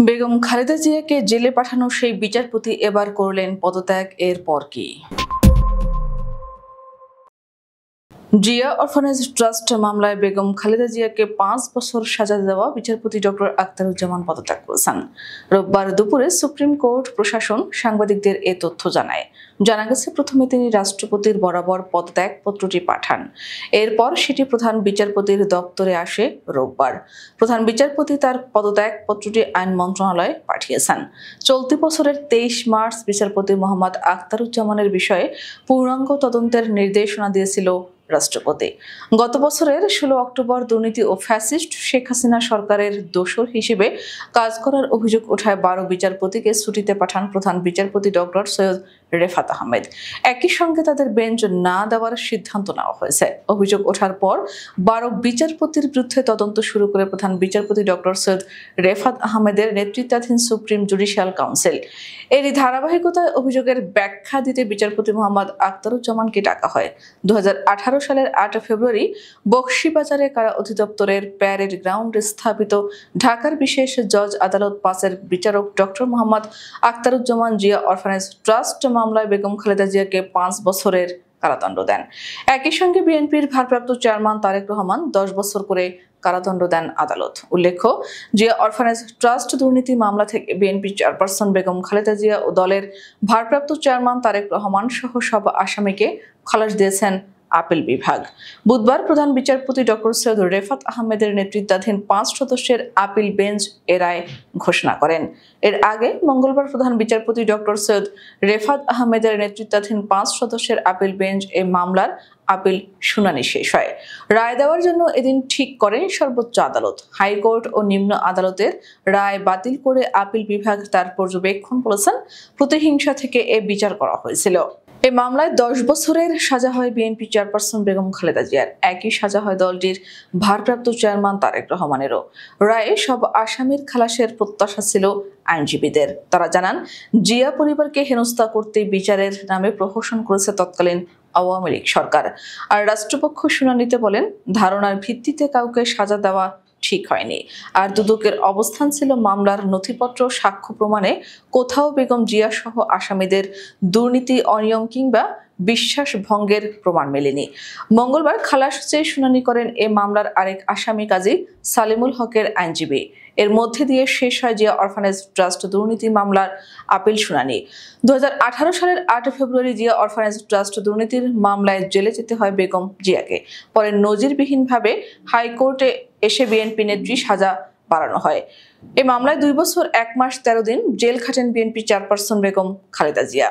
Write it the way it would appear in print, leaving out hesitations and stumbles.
বেগম খালেদা জিয়াকে জেলে পাঠানো সেই বিচারপতি এবার করলেন পদত্যাগ। এরপর কি? জিয়া অরফানেজ ট্রাস্ট মামলায় বেগম খালেদা জিয়াকে 5 বছর সাজা দেওয়া বিচারপতি ডক্টর আখতারুজ্জামান পদত্যাগ করেছেন। রোববার দুপুরে সুপ্রিম কোর্ট প্রশাসন সাংবাদিকদের এ তথ্য জানায়। জানা গেছে, প্রথমে তিনি রাষ্ট্রপতির বরাবর পদত্যাগ পত্রটি পাঠান। এরপর সেটি প্রধান বিচারপতির দপ্তরে আসে রোববার। প্রধান বিচারপতি তার পদত্যাগ পত্রটি আইন মন্ত্রণালয়ে পাঠিয়েছেন। চলতি বছরের 23 মার্চ বিচারপতি মোহাম্মদ আখতারুজ্জামানের বিষয়ে পূর্ণাঙ্গ তদন্তের নির্দেশনা দিয়েছিল রাষ্ট্রপতি। গত বছরের 16 অক্টোবর দুর্নীতি ও ফ্যাসিস্ট শেখ হাসিনা সরকারের দোসর হিসেবে কাজ করার অভিযোগ ওঠায় 12 বিচারপতিকে ছুটিতে পাঠান প্রধান বিচারপতি ডক্টর সৈয়দ রেফাত আহমেদ। একই সঙ্গে তাদের বেঞ্চ না দেওয়ার সিদ্ধান্ত নেওয়া হয়েছে। অভিযোগ ওঠার পর 12 বিচারপতির বিরুদ্ধে তদন্ত শুরু করে প্রধান বিচারপতি ডক্টর সৈয়দ রেফাত আহমেদের নেতৃত্বাধীন সুপ্রিম জুডিশিয়াল কাউন্সিল। এরই ধারাবাহিকতায় অভিযোগের ব্যাখ্যা দিতে বিচারপতি মোহাম্মদ আখতারুজ্জামানকে ডাকা হয়। 2018 সালের 8 ফেব্রুয়ারি বকশীবাজারে কারা অধিদপ্তরের প্যারেড গ্রাউন্ডে স্থাপিত ঢাকার বিশেষ জজ আদালত 5-এর বিচারক doctor Mohammad Akhtaruzzaman Zia orphanage trust মামলায় বেগম খালেদা জিয়াকে 5 বছরের কারাদণ্ড দেন। একই সঙ্গে বিএনপির ভারপ্রাপ্ত চেয়ারম্যান তারেক রহমান 10 বছর করে কারাদণ্ড দেন আদালত। উল্লেখ্য, জিয়া অরফানেজ ট্রাস্ট দুর্নীতি মামলা থেকে বিএনপি চেয়ারপারসন বেগম খালেদা জিয়া ও দলের ভারপ্রাপ্ত চেয়ারম্যান তারেক রহমান সহ সব আসামিকে খালাস দিয়েছেন আপিল বিভাগ। বুধবার প্রধান বিচারপতি ডক্টর সৈয়দ রেফাত আহমেদের নেতৃত্বাধীন 5 সদস্যের আপিল বেঞ্চ এ রায় ঘোষণা করেন। এর আগে মঙ্গলবার প্রধান বিচারপতি ডক্টর সৈয়দ রেফাত আহমেদের নেতৃত্বাধীন 5 সদস্যের আপিল বেঞ্চ এই মামলার আপিল শুনানি শেষ হয়। রায় দেওয়ার জন্য এদিন ঠিক করেন সর্বোচ্চ আদালত। হাইকোর্ট ও নিম্ন আদালতের রায় বাতিল করে আপিল বিভাগ তার পর্যবেক্ষণ করেছেন, প্রতিহিংসা থেকে এ বিচার করা হয়েছিল। এই মামলায় 10 বছরের সাজা হয় বিএনপি চেয়ারপারসন বেগম খালেদা জিয়ার। একই সাজা হয় দলটির ভারপ্রাপ্ত চেয়ারম্যান তারেক রহমানেরও। রায়ে সব আসামির খালাসের প্রত্যাশা ছিল আইনজীবীদের। তারা জানান, জিয়া পরিবারকে হেনস্থা করতে বিচারের নামে প্রহসন করেছে তৎকালীন আওয়ামী লীগ সরকার। আর রাষ্ট্রপক্ষ শুনানিতে বলেন, ধারণার ভিত্তিতে কাউকে সাজা দেওয়া ঠিক হয়নি। আর দুদকের অবস্থান ছিল মামলার নথিপত্র সাক্ষ্য প্রমাণে কোথাও বেগম জিয়া সহ আসামিদের দুর্নীতি, অনিয়ম কিংবা বিশ্বাস ভঙ্গের প্রমাণ মেলেনি। মঙ্গলবার খালাস চেয়ে শুনানি করেন এ মামলার আরেক আসামি কাজী সালিমুল হকের আইনজীবী। এর মধ্যে দিয়ে শেষ হয় জিয়া অরফানেজ ট্রাস্ট দুর্নীতি মামলার আপিল শুনানি। 2018 সালের 8 ফেব্রুয়ারি জিয়া অরফানেজ ট্রাস্ট দুর্নীতির মামলায় জেলে যেতে হয় বেগম জিয়াকে। পরে নজিরবিহীনভাবে হাইকোর্টে এসে বিএনপি নেত্রী সাজা বাড়ানো হয়। এই মামলায় 2 বছর 1 মাস 13 দিন জেল খাটেন বিএনপি চেয়ারপারসন বেগম খালেদা জিয়া।